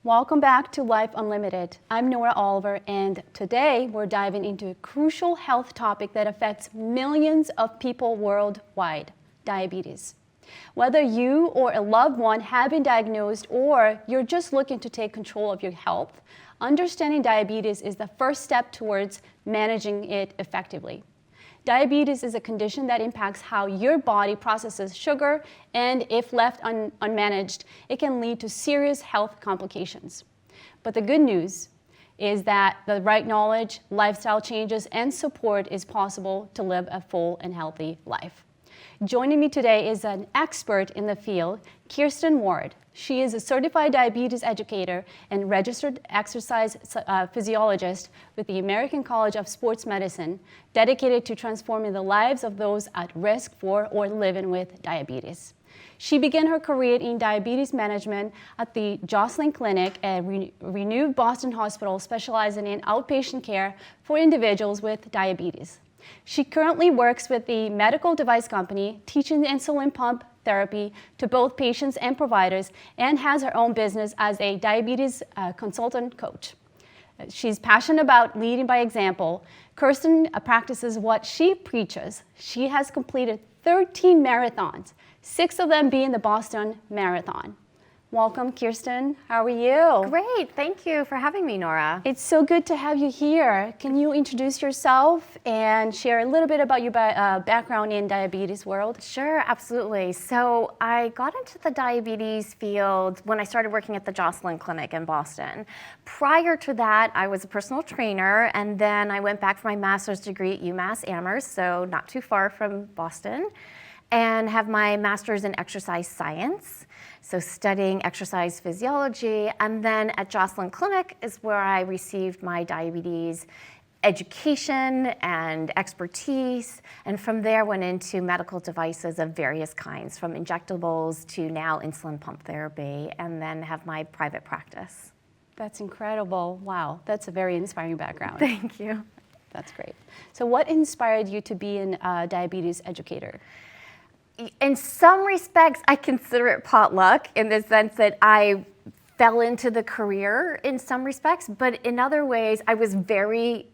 Welcome back to Life Unlimited. I'm Nora Oliver, and today we're diving into a crucial health topic that affects millions of people worldwide: diabetes. Whether you or a loved one have been diagnosed or you're just looking to take control of your health, understanding diabetes is the first step towards managing it effectively. Diabetes is a condition that impacts how your body processes sugar, and if left unmanaged, it can lead to serious health complications. But the good news is that the right knowledge, lifestyle changes, and support is possible to live a full and healthy life. Joining me today is an expert in the field, Kirsten Ward. She is a certified diabetes educator and registered exercise physiologist with the American College of Sports Medicine, dedicated to transforming the lives of those at risk for or living with diabetes. She began her career in diabetes management at the Joslin Clinic, a renewed Boston hospital specializing in outpatient care for individuals with diabetes. She currently works with the medical device company, teaching insulin pump therapy to both patients and providers, and has her own business as a diabetes consultant coach. She's passionate about leading by example. Kirsten practices what she preaches. She has completed 13 marathons, 6 of them being the Boston Marathon. Welcome, Kirsten. How are you? Great. Thank you for having me, Nora. It's so good to have you here. Can you introduce yourself and share a little bit about your background in diabetes world? Sure, absolutely. So I got into the diabetes field when I started working at the Joslin Clinic in Boston. Prior to that, I was a personal trainer, and then I went back for my master's degree at UMass Amherst, so not too far from Boston, and have my master's in exercise science. So studying exercise physiology, and then at Joslin Clinic is where I received my diabetes education and expertise, and from there went into medical devices of various kinds, from injectables to now insulin pump therapy, and then have my private practice. That's incredible. Wow, that's a very inspiring background. Thank you. That's great. So what inspired you to be a diabetes educator? In some respects, I consider it potluck in the sense that I fell into the career in some respects, but in other ways, I was very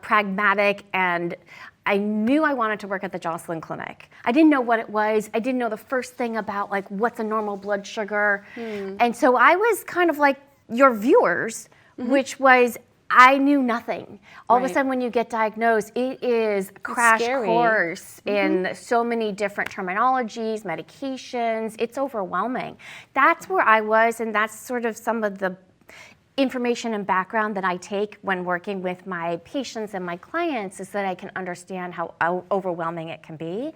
pragmatic, and I knew I wanted to work at the Joslin Clinic. I didn't know what it was. I didn't know the first thing about like what's a normal blood sugar. And so I was kind of like your viewers, which was I knew nothing. All of a sudden when you get diagnosed, it is a crash course in so many different terminologies, medications. It's overwhelming. That's where I was, and that's sort of some of the information and background that I take when working with my patients and my clients, is that I can understand how overwhelming it can be.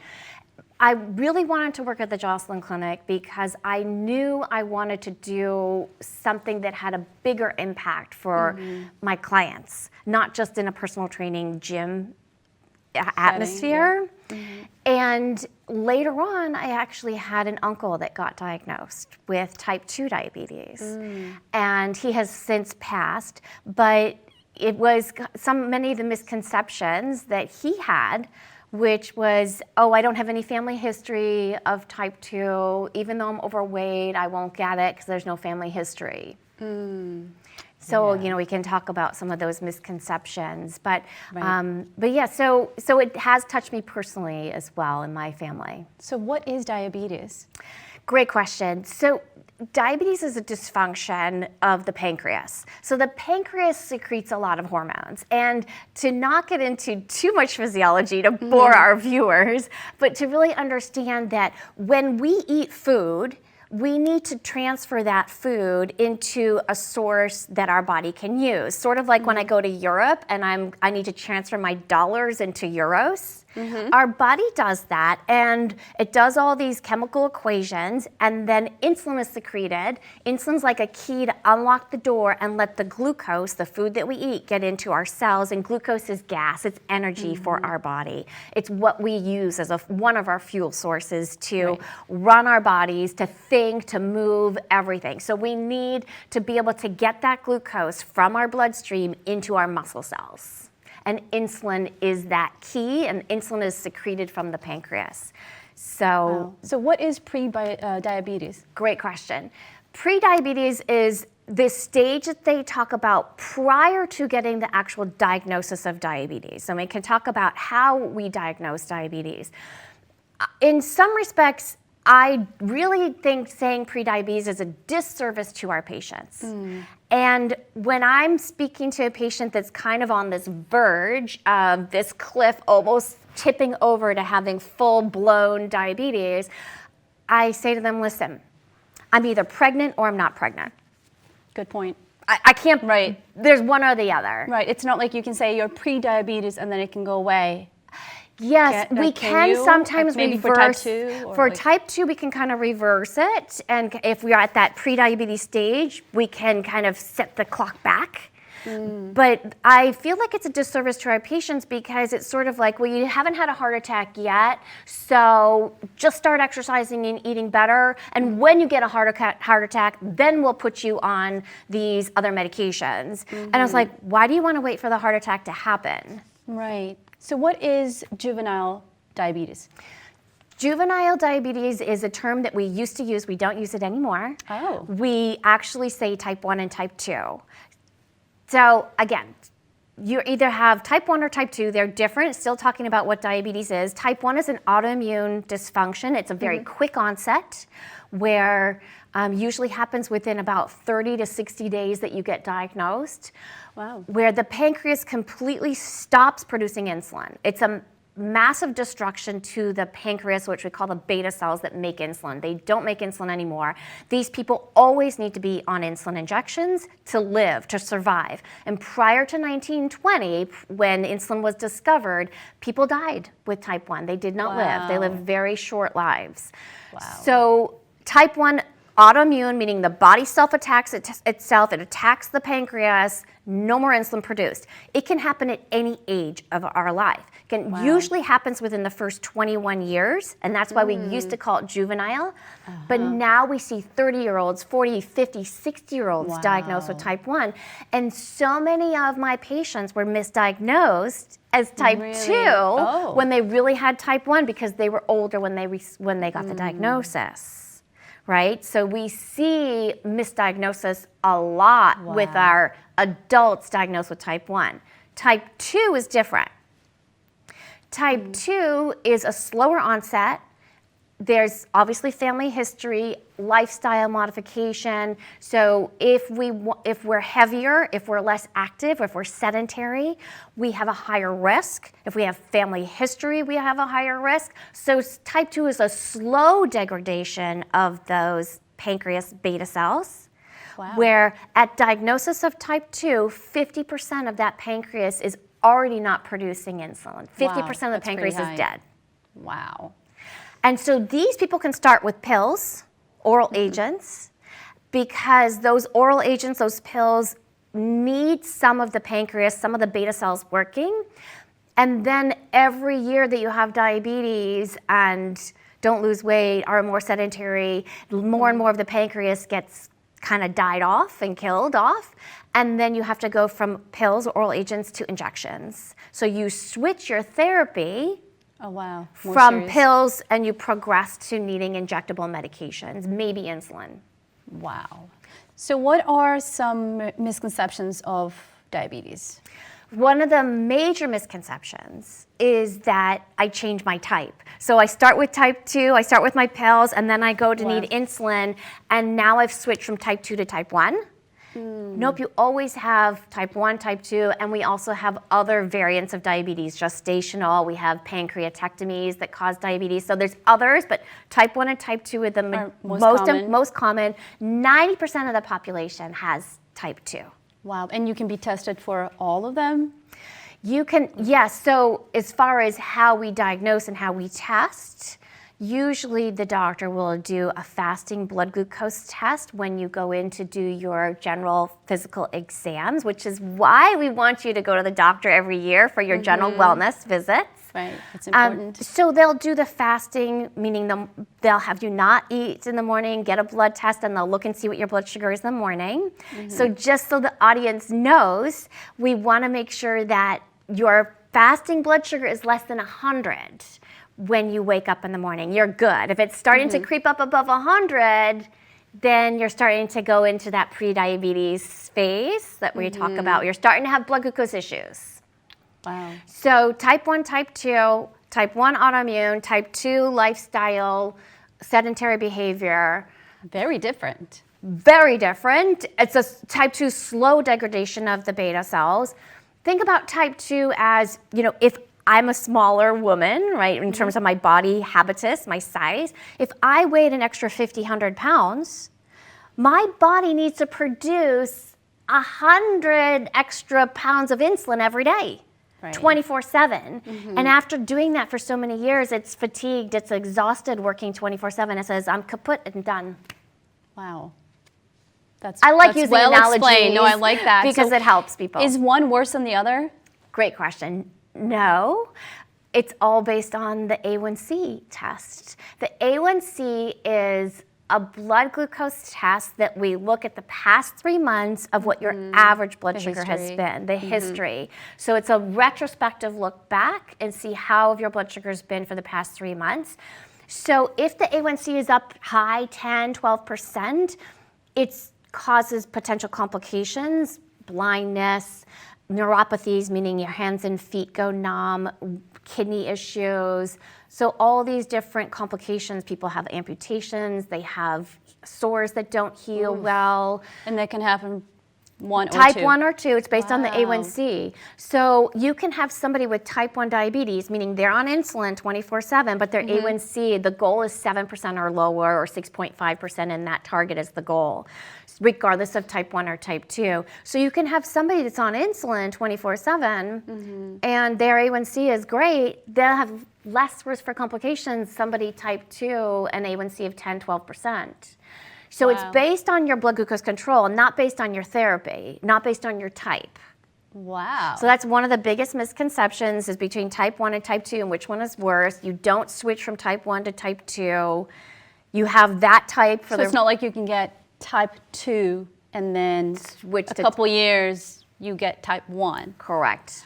I really wanted to work at the Joslin Clinic because I knew I wanted to do something that had a bigger impact for my clients, not just in a personal training gym atmosphere. And later on, I actually had an uncle that got diagnosed with type 2 diabetes. And he has since passed, but it was many of the misconceptions that he had, which was, oh, I don't have any family history of type 2. Even though I'm overweight, I won't get it because there's no family history. So, you know, we can talk about some of those misconceptions. But yeah, so it has touched me personally as well in my family. So what is diabetes? Great question. So diabetes is a dysfunction of the pancreas. So the pancreas secretes a lot of hormones. And to not get into too much physiology to bore our viewers, but to really understand that when we eat food, we need to transfer that food into a source that our body can use. Sort of like when I go to Europe and I need to transfer my dollars into euros. Our body does that, and it does all these chemical equations, and then insulin is secreted. Insulin's like a key to unlock the door and let the glucose, the food that we eat, get into our cells, and glucose is gas, it's energy for our body. It's what we use as one of our fuel sources to run our bodies, to think, to move, everything. So we need to be able to get that glucose from our bloodstream into our muscle cells. And insulin is that key, and insulin is secreted from the pancreas. So what is pre-diabetes? Great question. Pre-diabetes is the stage that they talk about prior to getting the actual diagnosis of diabetes. So we can talk about how we diagnose diabetes. In some respects, I really think saying prediabetes is a disservice to our patients. And when I'm speaking to a patient that's kind of on this verge of this cliff, almost tipping over to having full-blown diabetes, I say to them, listen, I'm either pregnant or I'm not pregnant. Good point. I can't, Right. There's one or the other. Right. It's not like you can say you're pre-diabetes and then it can go away. Yes, we can you? sometimes Maybe reverse. for type 2? Or For like- type 2, we can kind of reverse it. And if we are at that pre-diabetes stage, we can kind of set the clock back. But I feel like it's a disservice to our patients because it's sort of like, well, you haven't had a heart attack yet, so just start exercising and eating better. And when you get a heart attack, then we'll put you on these other medications. And I was like, why do you want to wait for the heart attack to happen? Right. So what is juvenile diabetes? Juvenile diabetes is a term that we used to use. We don't use it anymore. Oh. We actually say type 1 and type 2. So again, you either have type 1 or type 2. They're different. Still talking about what diabetes is. Type 1 is an autoimmune dysfunction. It's a very quick onset where usually happens within about 30 to 60 days that you get diagnosed. Wow. Where the pancreas completely stops producing insulin. It's a massive destruction to the pancreas, which we call the beta cells that make insulin. They don't make insulin anymore. These people always need to be on insulin injections to live, to survive. And prior to 1920, when insulin was discovered, people died with type 1. They did not live. They lived very short lives. Wow. So type 1 autoimmune, meaning the body self-attacks itself, it attacks the pancreas, no more insulin produced. It can happen at any age of our life. It usually happens within the first 21 years, and that's why we used to call it juvenile. But now we see 30-year-olds, 40, 50, 60-year-olds diagnosed with type 1. And so many of my patients were misdiagnosed as type 2 when they really had type 1 because they were older when they got the diagnosis. Right? So we see misdiagnosis a lot with our adults diagnosed with type 1. Type 2 is different. Type 2 is a slower onset. There's obviously family history, lifestyle modification. So if we're heavier, if we're less active, if we're sedentary, we have a higher risk. If we have family history, we have a higher risk. So type 2 is a slow degradation of those pancreas beta cells. Wow. Where at diagnosis of type 2, 50% of that pancreas is already not producing insulin. 50% of the That's pretty pancreas is high. dead. Wow. And so these people can start with pills, oral agents, because those oral agents, those pills, need some of the pancreas, some of the beta cells working. And then every year that you have diabetes and don't lose weight, are more sedentary, more and more of the pancreas gets kind of died off and killed off. And then you have to go from pills or oral agents to injections. So you switch your therapy Oh, wow. More from serious. pills and you progress to needing injectable medications, maybe insulin. Wow. So what are some misconceptions of diabetes? One of the major misconceptions is that I change my type. So I start with type 2, I start with my pills, and then I go to need insulin, and now I've switched from type 2 to type 1. Nope, you always have type 1, type 2, and we also have other variants of diabetes, gestational, we have pancreatectomies that cause diabetes. So there's others, but type 1 and type 2 are the most common. 90% of the population has type 2. Wow. And you can be tested for all of them? You can, yes. So as far as how we diagnose and how we test, usually the doctor will do a fasting blood glucose test when you go in to do your general physical exams, which is why we want you to go to the doctor every year for your general wellness visits. Right. It's important. So they'll do the fasting, meaning they'll have you not eat in the morning, get a blood test, and they'll look and see what your blood sugar is in the morning. So just so the audience knows, we want to make sure that your fasting blood sugar is less than 100 when you wake up in the morning. You're good. If it's starting to creep up above 100, then you're starting to go into that pre-diabetes phase that we talk about. You're starting to have blood glucose issues. Wow. So type 1, type 2, type 1 autoimmune, type 2 lifestyle, sedentary behavior. Very different. Very different. It's a type 2 slow degradation of the beta cells. Think about type 2 as, if I'm a smaller woman, right, in terms of my body habitus, my size, if I weighed an extra 50, 100 pounds, my body needs to produce 100 extra pounds of insulin every day. Right. 24/7. And after doing that for so many years, it's fatigued, it's exhausted working 24/7. It says, I'm kaput and done. Wow. I like that's using well analogies. explained. No, I like that. Because it helps people. Is one worse than the other? Great question. No, it's all based on the A1C test. The A1C is a blood glucose test that we look at the past 3 months of what your average blood sugar has history. been, the history. So it's a retrospective look back and see how have your blood sugars been for the past 3 months. So if the A1C is up high, 10, 12%, it causes potential complications, blindness, neuropathies, meaning your hands and feet go numb, kidney issues. So all these different complications, people have amputations, they have sores that don't heal well. And that can happen one or Type two. 1 or 2, it's based on the Wow. A1C. So you can have somebody with type 1 diabetes, meaning they're on insulin 24/7, but their A1C, the goal is 7% or lower, or 6.5%, and that target is the goal, regardless of type 1 or type 2. So you can have somebody that's on insulin 24/7, and their A1C is great. They'll have less risk for complications, somebody type 2, an A1C of 10, 12%. So it's Wow. based on your blood glucose control, not based on your therapy, not based on your type. Wow. So that's one of the biggest misconceptions is between type 1 and type 2 and which one is worse. You don't switch from type 1 to type 2. You have that type for So it's not like you can get type 2 and then Switch a to- couple years you get type 1. Correct.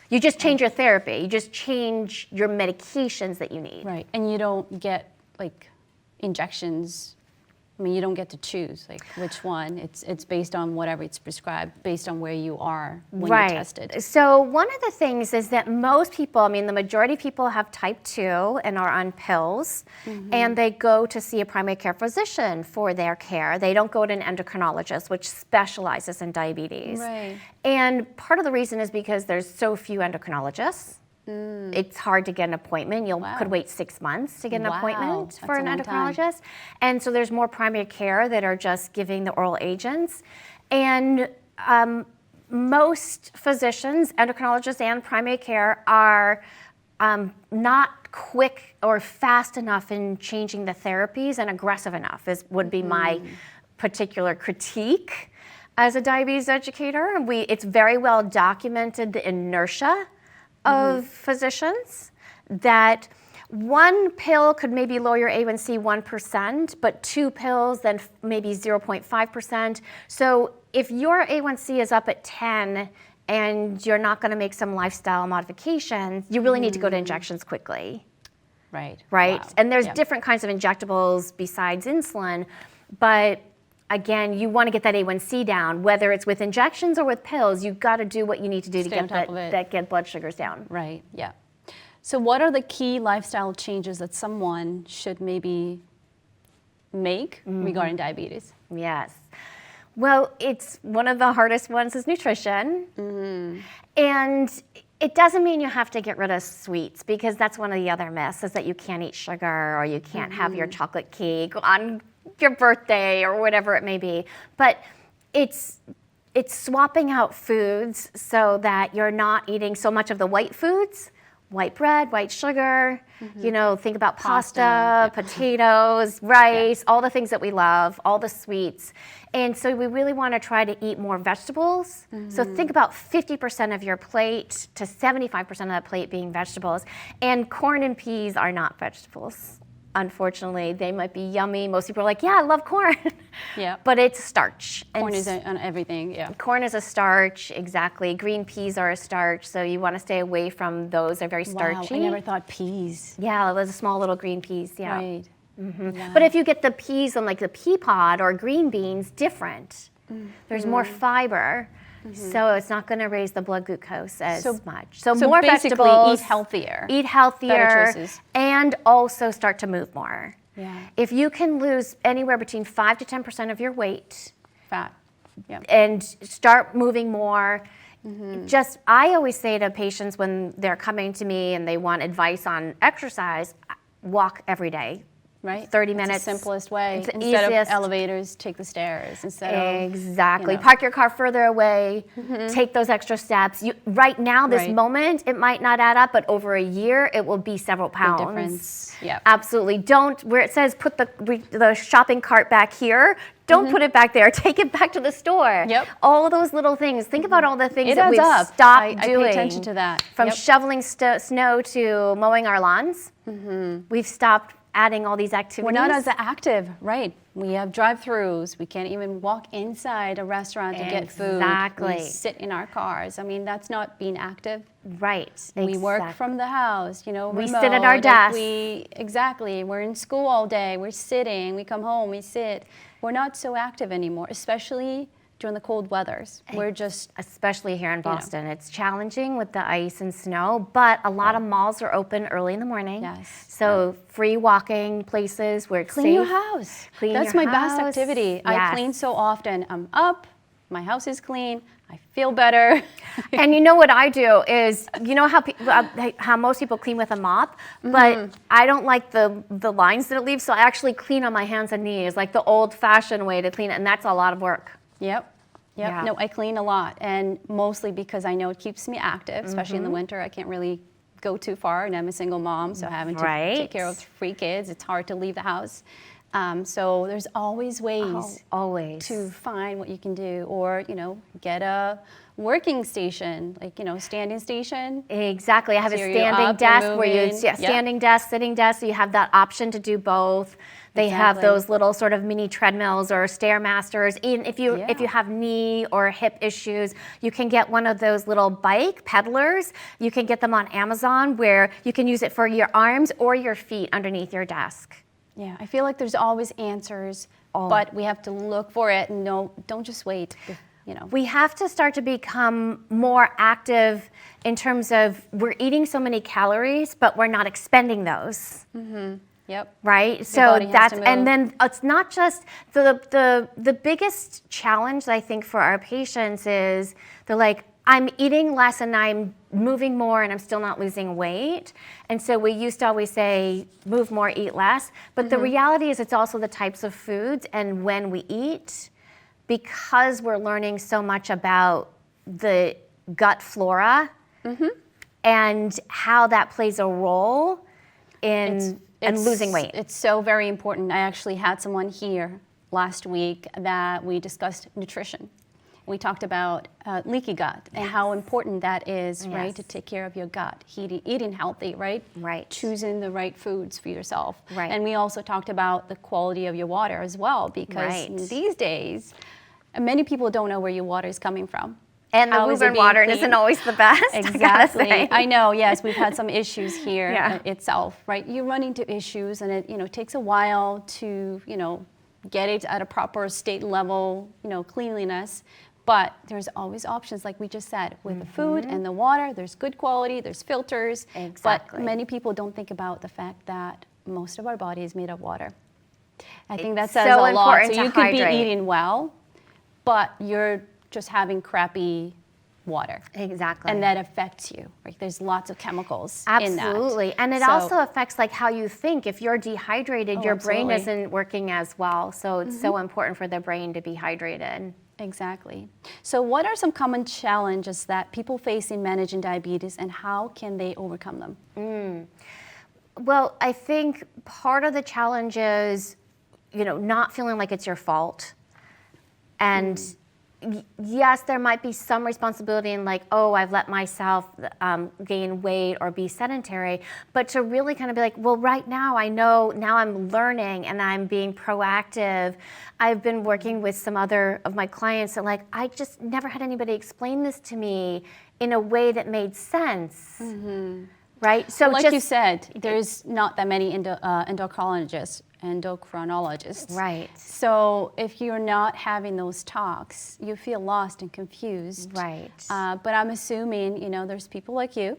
You just change your therapy. You just change your medications that you need. Right. And you don't get like injections. I mean, you don't get to choose like which one. It's based on whatever it's prescribed, based on where you are when you're tested. So one of the things is that most people, I mean, the majority of people have type 2 and are on pills, and they go to see a primary care physician for their care. They don't go to an endocrinologist, which specializes in diabetes. Right. And part of the reason is because there's so few endocrinologists. It's hard to get an appointment. You Wow. could wait 6 months to get an Wow, appointment for that's an a long time. endocrinologist. And so there's more primary care that are just giving the oral agents. And most physicians, endocrinologists and primary care, are not quick or fast enough in changing the therapies and aggressive enough would be my particular critique as a diabetes educator. It's very well documented, the inertia of physicians, that one pill could maybe lower your A1C 1%, but 2 pills then maybe 0.5%. So if your A1C is up at 10 and you're not going to make some lifestyle modifications, you really need to go to injections quickly. Right. Right? Wow. And there's Yeah. different kinds of injectables besides insulin, but again, you want to get that A1C down, whether it's with injections or with pills. You've got to do what you need to do to Stay on get top of it. get blood sugars down. Right. Yeah. So what are the key lifestyle changes that someone should maybe make regarding diabetes? Yes. Well, it's one of the hardest ones is nutrition. And it doesn't mean you have to get rid of sweets, because that's one of the other myths is that you can't eat sugar or you can't have your chocolate cake on your birthday or whatever it may be. But it's swapping out foods so that you're not eating so much of the white foods, white bread, white sugar, think about pasta, yeah. potatoes, rice, all the things that we love, all the sweets. And so we really want to try to eat more vegetables. So think about 50% of your plate to 75% of that plate being vegetables. And corn and peas are not vegetables. Unfortunately, they might be yummy. Most people are like, yeah, I love corn. Yeah. But it's starch. Corn And is on everything. Yeah. corn is a starch, exactly. Green peas are a starch, so you want to stay away from those. They're very starchy. Wow, I never thought peas. Yeah, those small little green peas, yeah. Right. But if you get the peas on like the pea pod or green beans, different. There's more fiber, so it's not going to raise the blood glucose as much. So more basically vegetables. eat healthier. Eat healthier. Better choices. And also start to move more. Yeah. If you can lose anywhere between 5 to 10% of your weight Fat. Yeah. and start moving more, I always say to patients when they're coming to me and they want advice on exercise, walk every day. Right? 30 That's minutes. the simplest way. It's the Instead easiest. of elevators, take the stairs. Instead of Exactly. you know. Park your car further away. Take those extra steps. Right now, this Right. moment, it might not add up, but over a year, it will be several pounds. difference. Yep. Absolutely. Don't, where it says put the shopping cart back here, don't put it back there. Take it back to the store. Yep. All those little things. Think about all the things It that adds we've up. stopped I doing. pay attention to that. From Yep. shoveling snow to mowing our lawns. We've stopped adding all these activities. We're not as active, right? We have drive-throughs. We can't even walk inside a restaurant to get food. Exactly. We sit in our cars. I mean, that's not being active. Right. We work exactly. from the house, you know. We remote. sit at our Like desk. Exactly. We're in school all day. We're sitting. We come home. We sit. We're not so active anymore, especially during the cold weathers. We're just Especially here in Boston. It's challenging with the ice and snow, but a lot of malls are open early in the morning. Yes. So free walking places where it's clean safe. your house. Clean That's your my best house. activity. I Yes. clean so often. I'm up. My house is clean. I feel better. And you know what I do is, you know how most people clean with a mop, but I don't like the lines that it leaves, so I actually clean on my hands and knees, like the old-fashioned way to clean it, and that's a lot of work. Yep. Yeah. No, I clean a lot, and mostly because I know it keeps me active, especially in the winter. I can't really go too far, and I'm a single mom, so having to take care of 3 kids, it's hard to leave the house. So there's always ways Always. to find what you can do, or get a working station, like standing station. Exactly. I have a So you're standing up, you're desk where you, moving. Yep. standing desk, sitting desk, so you have that option to do both. They have Exactly. those little sort of mini treadmills or Stairmasters. Even if you Yeah. have knee or hip issues, you can get one of those little bike pedalers. You can get them on Amazon where you can use it for your arms or your feet underneath your desk. Yeah, I feel like there's always answers, but we have to look for it, and don't just wait. We have to start to become more active in terms of we're eating so many calories, but we're not expending those. Yep. Right. body So has that's to and move. then it's not just the biggest challenge I think for our patients is they're like, I'm eating less and I'm moving more and I'm still not losing weight. And so we used to always say move more, eat less. But the reality is it's also the types of foods and when we eat, because we're learning so much about the gut flora and how that plays a role in losing weight. It's so very important. I actually had someone here last week that we discussed nutrition. We talked about leaky gut and how important that is, right, Yes. to take care of your gut, eating healthy, right? Right. Choosing the right foods for yourself. Right. And we also talked about the quality of your water as well, because Right. these days, many people don't know where your water is coming from. And the How is it Woburn being water cleaned? isn't always the best. I gotta Exactly. say. I know. Yes, we've had some issues here Yeah. itself, right? You run into issues, and it takes a while to get it at a proper state level cleanliness. But there's always options, like we just said, with the food and the water. There's good quality. There's filters. Exactly. But many people don't think about the fact that most of our body is made of water. I think that It's says so a lot. important So to you could be hydrate. eating well, but you're just having crappy water. Exactly. And that affects you, right? There's lots of chemicals in that. Absolutely. And it So- also affects like how you think. If you're dehydrated, your brain absolutely. isn't working as well. So it's so important for the brain to be hydrated. Exactly. So what are some common challenges that people face in managing diabetes, and how can they overcome them? Well, I think part of the challenge is, not feeling like it's your fault. And yes, there might be some responsibility in like, oh, I've let myself gain weight or be sedentary, but to really kind of be like, well, right now I know, now I'm learning and I'm being proactive. I've been working with some other of my clients that like, I just never had anybody explain this to me in a way that made sense. right? So like just, you said, there's not that many endocrinologists. Right. So if you're not having those talks, you feel lost and confused. Right. But I'm assuming, there's people like you,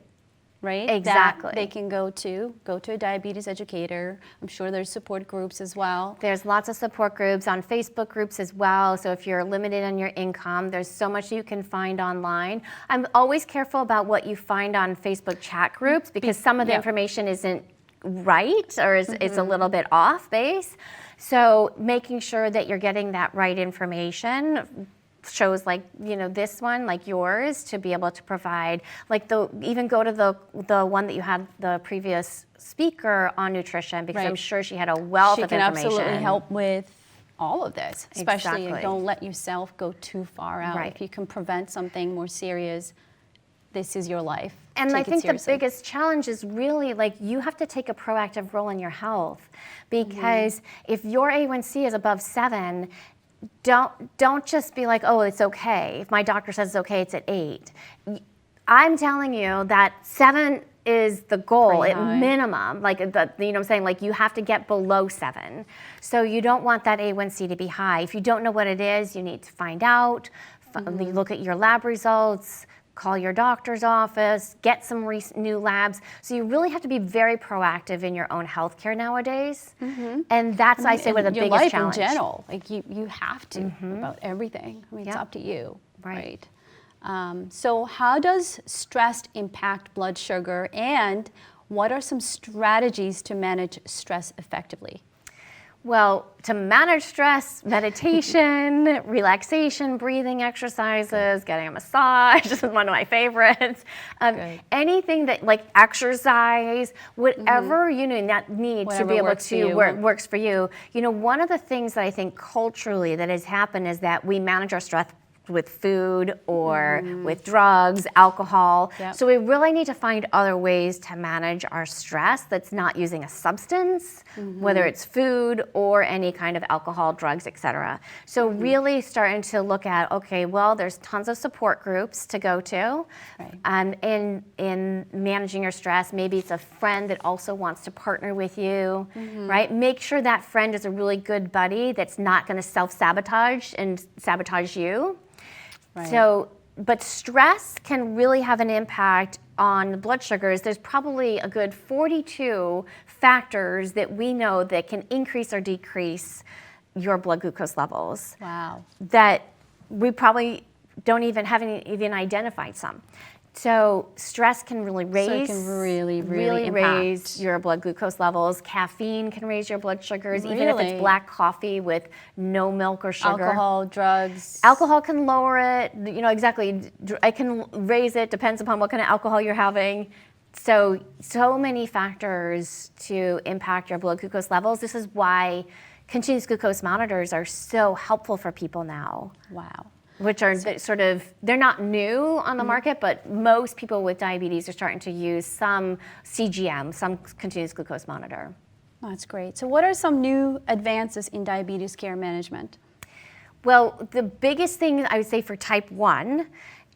right? Exactly. That they can go to a diabetes educator. I'm sure there's support groups as well. There's lots of support groups on Facebook groups as well. So if you're limited on your income, there's so much you can find online. I'm always careful about what you find on Facebook chat groups because some of the Yep. information isn't right or is a little bit off base. So making sure that you're getting that right information, shows like this one, like yours, to be able to provide, like even go to the one that you had the previous speaker on nutrition, because I'm Right. sure she had a wealth She of can information. absolutely help with all of this, especially Exactly. don't let yourself go too far out. Right. If you can prevent something more serious, this is your life. And I Take it think the seriously. biggest challenge is really like you have to take a proactive role in your health, because if your A1C is above 7, don't just be like, oh, it's okay. If my doctor says it's okay, it's at 8. I'm telling you that 7 is the goal Pretty at high. minimum. Like what I'm saying, like you have to get below 7. So you don't want that A1C to be high. If you don't know what it is, you need to find out. You look at your lab results. Call your doctor's office, get some new labs. So you really have to be very proactive in your own healthcare nowadays. And that's, I say, one of the your biggest life challenges. in general. Like you have to about everything. I mean, it's Yep. up to you, Right. So how does stress impact blood sugar, and what are some strategies to manage stress effectively? Well, to manage stress, meditation, relaxation, breathing exercises, getting a massage is one of my favorites. Good. Anything that, like exercise, whatever you need to Whatever be able works for to you. works for you. One of the things that I think culturally that has happened is that we manage our stress with food or with drugs, alcohol. Yep. So we really need to find other ways to manage our stress that's not using a substance, whether it's food or any kind of alcohol, drugs, etc. So really starting to look at, okay, well, there's tons of support groups to go to. Right. In managing your stress. Maybe it's a friend that also wants to partner with you, right? Make sure that friend is a really good buddy that's not going to self-sabotage and sabotage you. Right. So, but stress can really have an impact on the blood sugars. There's probably a good 42 factors that we know that can increase or decrease your blood glucose levels. Wow. That we probably haven't even identified some. So stress can really raise, So it can really impact. raise your blood glucose levels. Caffeine can raise your blood sugars, even if Really? it's black coffee with no milk or sugar. Alcohol, drugs. Alcohol can lower it, exactly. It can raise it, depends upon what kind of alcohol you're having. So many factors to impact your blood glucose levels. This is why continuous glucose monitors are so helpful for people now, Wow. which are they're not new on the market, but most people with diabetes are starting to use some CGM, some continuous glucose monitor. That's great. So what are some new advances in diabetes care management? Well, the biggest thing I would say for type 1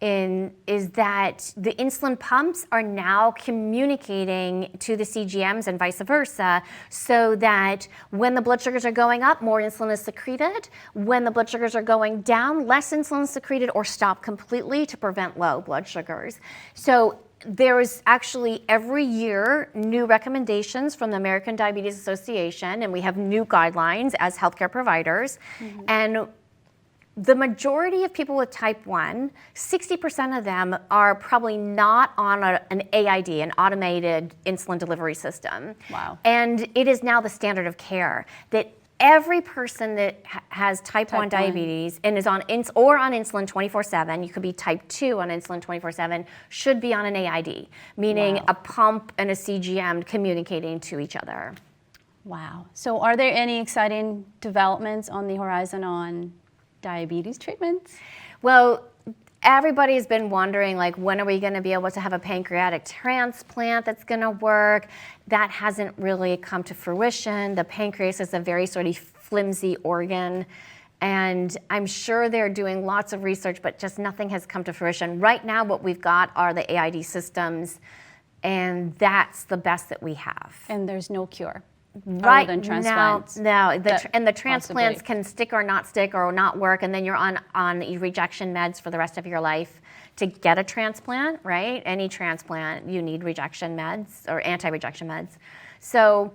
is that the insulin pumps are now communicating to the CGMs and vice versa, so that when the blood sugars are going up, more insulin is secreted. When the blood sugars are going down, less insulin is secreted or stopped completely to prevent low blood sugars. So there is actually every year new recommendations from the American Diabetes Association, and we have new guidelines as healthcare providers. And the majority of people with type 1, 60% of them are probably not on an AID, an automated insulin delivery system. Wow. And it is now the standard of care that every person that has type 1 diabetes and is on insulin 24/7, you could be type 2 on insulin 24/7, should be on an AID, meaning Wow. a pump and a CGM communicating to each other. Wow. So are there any exciting developments on the horizon on diabetes treatments? Well, everybody's been wondering, like, when are we going to be able to have a pancreatic transplant that's going to work? That hasn't really come to fruition. The pancreas is a very sort of flimsy organ, and I'm sure they're doing lots of research, but just nothing has come to fruition. Right now, what we've got are the AID systems. and that's the best that we have. And there's no cure. Right other than transplants. No, That and the transplants possibly. can stick or not stick or not work, and then you're on rejection meds for the rest of your life to get a transplant, right? Any transplant, you need rejection meds or anti-rejection meds. So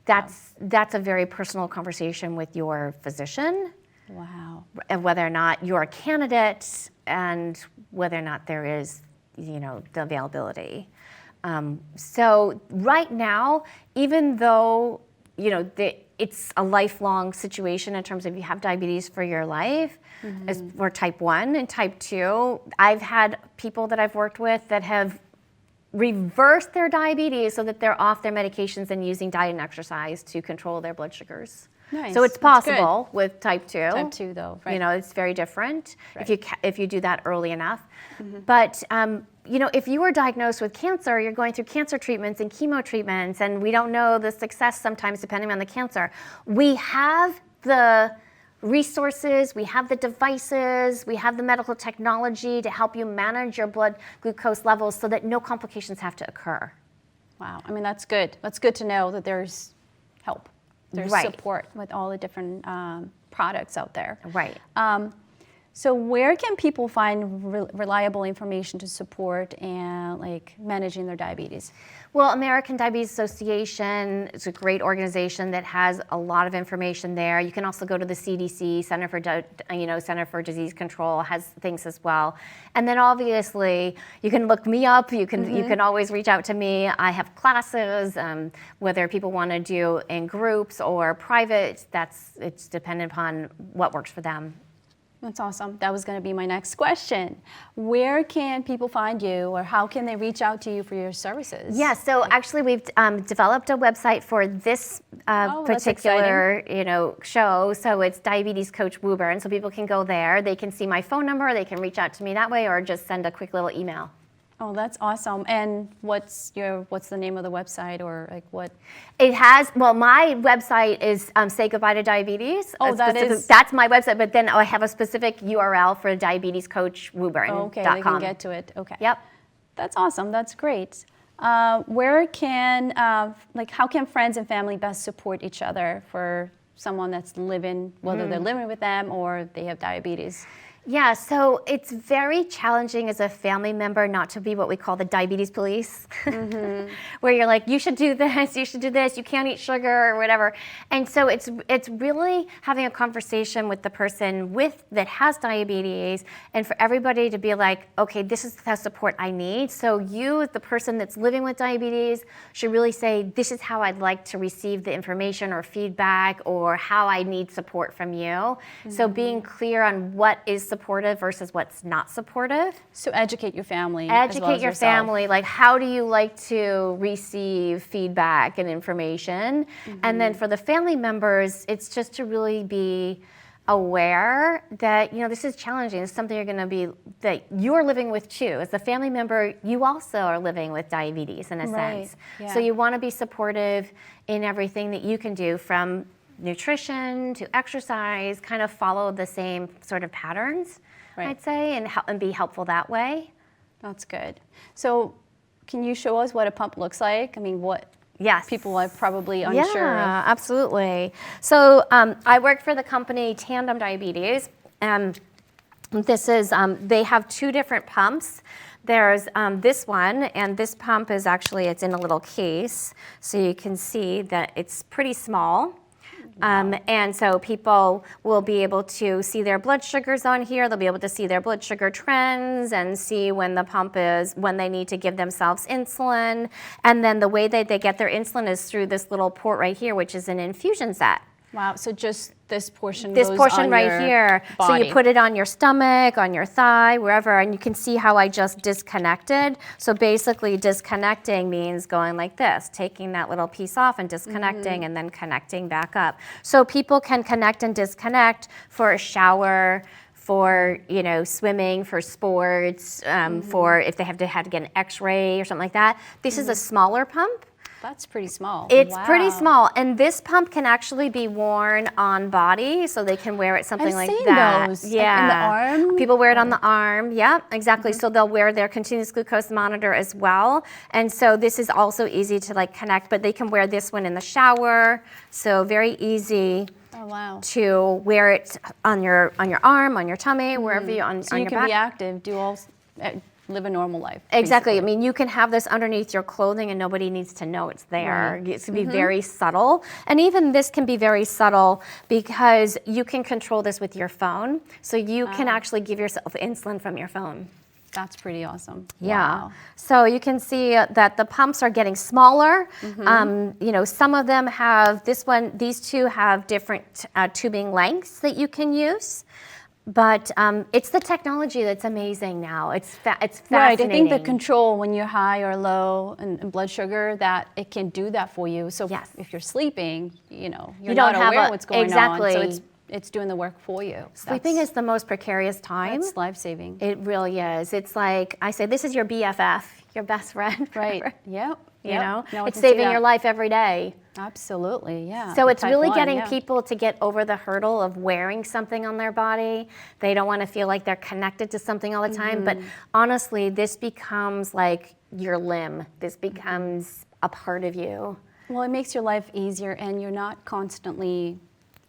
that's a very personal conversation with your physician, Wow. and whether or not you're a candidate and whether or not there is, the availability. So right now, even though, it's a lifelong situation in terms of you have diabetes for your life, as for type 1 and type 2, I've had people that I've worked with that have reversed their diabetes so that they're off their medications and using diet and exercise to control their blood sugars. Nice. So it's That's good. possible with type 2. Type 2 though, right? It's very different Right. if you do that early enough. But if you were diagnosed with cancer, you're going through cancer treatments and chemo treatments, and we don't know the success sometimes depending on the cancer. We have the resources, we have the devices, we have the medical technology to help you manage your blood glucose levels so that no complications have to occur. Wow. I mean, that's good. That's good to know that there's help. There's Right. support with all the different products out there. Right. So where can people find reliable information to support and managing their diabetes? Well, American Diabetes Association is a great organization that has a lot of information there. You can also go to the CDC, Center for Disease Control has things as well. And then obviously you can look me up. You can always reach out to me. I have classes, whether people want to do in groups or private. It's dependent upon what works for them. That's awesome. That was going to be my next question. Where can people find you, or how can they reach out to you for your services? Yeah, so actually we've developed a website for this that's particular show. So it's Diabetes Coach Woburn. So people can go there. They can see my phone number. They can reach out to me that way, or just send a quick little email. Oh, that's awesome. And what's the name of the website, or what? It has, my website is Say Goodbye to Diabetes. Oh, that's my website, but then I have a specific URL for diabetescoachwoburn.com. Okay, they can get to it. Okay. Yep. That's awesome. That's great. How can friends and family best support each other for someone that's living, whether they're living with them or they have diabetes? Yeah, so it's very challenging as a family member not to be what we call the diabetes police, where you're like, you should do this, you can't eat sugar or whatever. And so it's really having a conversation with the person that has diabetes, and for everybody to be like, okay, this is the support I need. So you, the person that's living with diabetes, should really say, this is how I'd like to receive the information or feedback, or how I need support from you. So being clear on what is supportive versus what's not supportive. So educate your family. as well Educate as your yourself. family, like how do you like to receive feedback and information? And then for the family members, it's just to really be aware that, this is challenging. It's something that you're living with too. As a family member, you also are living with diabetes in a Right, sense. yeah. So you want to be supportive in everything that you can do, from nutrition to exercise, kind of follow the same sort of patterns, Right. I'd say, and be helpful that way. That's good. So can you show us what a pump looks like? I mean, what Yes. people are probably unsure of. Yeah, absolutely. So I work for the company Tandem Diabetes. This is, they have two different pumps. There's this one, and this pump is actually, it's in a little case. So you can see that it's pretty small. And so people will be able to see their blood sugars on here. They'll be able to see their blood sugar trends and see when when they need to give themselves insulin. And then the way that they get their insulin is through this little port right here, which is an infusion set. Wow, so just this portion This goes portion on right your here. So body. you put it on your stomach, on your thigh, wherever, and you can see how I just disconnected. So basically disconnecting means going like this, taking that little piece off and disconnecting and then connecting back up. So people can connect and disconnect for a shower, for swimming, for sports, for if they had to get an X-ray or something like that. This is a smaller pump. That's pretty small. It's pretty Wow. small, and this pump can actually be worn on body, so they can wear it something I've like seen that. those, like Yeah, in the arm. people wear it on the arm. Yeah, exactly. So they'll wear their continuous glucose monitor as well, and so this is also easy to like connect. But they can wear this one in the shower, so very easy Oh wow. to wear it on your arm, on your tummy, wherever you So on you your can back. be active, live a normal life. Exactly. I basically. mean, you can have this underneath your clothing and nobody needs to know it's there. Right. It can be very subtle. And even this can be very subtle because you can control this with your phone. So you can actually give yourself insulin from your phone. That's pretty awesome. Yeah. Wow. So you can see that the pumps are getting smaller. You know, some of them have these two have different tubing lengths that you can use. But it's the technology that's amazing now. It's fascinating. Right. I think the control when you're high or low in blood sugar, that it can do that for you. So Yes. if you're sleeping, you know, you're You don't not have aware a- what's going exactly. on. So it's doing the work for you. Sleeping is the most precarious time. That's life-saving. It really is. It's like I say, this is your BFF, your best friend. Right. forever. Yep. You Yep. know, No, I it's can see saving that. your life every day. Absolutely. Yeah. So The it's type really 1, getting yeah. people to get over the hurdle of wearing something on their body. They don't want to feel like they're connected to something all the time. But honestly, this becomes like your limb. This becomes a part of you. Well, it makes your life easier, and you're not constantly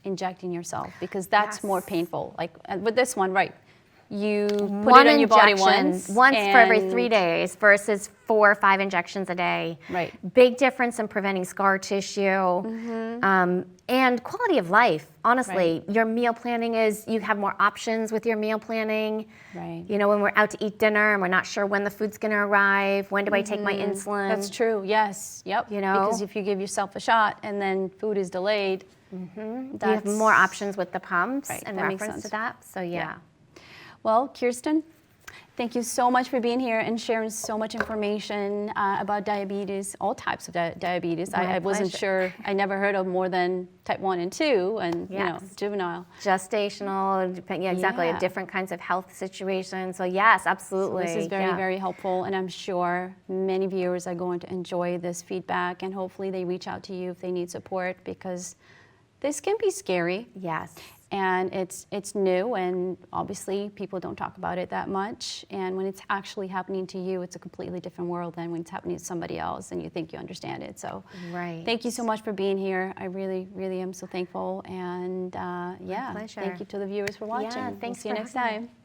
injecting yourself because that's more Yes. painful. Like with this one, right? You put One it on your body injection once, for every and- 3 days versus 4 or 5 injections a day. Right. Big difference in preventing scar tissue and quality of life. Honestly, your meal planning you have more options with your meal planning. Right. You know, when we're out to eat dinner and we're not sure when the food's going to arrive, when do I take my insulin? That's true. Yes. Yep. You know? because if you give yourself a shot and then food is delayed, You have more options with the pumps Right, in that makes reference to sense. that. So yeah. Well, Kirsten, thank you so much for being here and sharing so much information about diabetes, all types of diabetes. My I wasn't pleasure. sure. I never heard of more than type 1 and 2, and Yes. juvenile. Gestational, yeah, exactly, Yeah. different kinds of health situations. So yes, So absolutely. this is very, yeah. very helpful, and I'm sure many viewers are going to enjoy this feedback, and hopefully they reach out to you if they need support, because this can be scary. Yes. And it's new, and obviously people don't talk about it that much. And when it's actually happening to you, it's a completely different world than when it's happening to somebody else and you think you understand it. So Right. thank you so much for being here. I really, really am so thankful. And yeah, pleasure. thank you to the viewers for watching. Yeah, We'll thanks see you for next having me. time.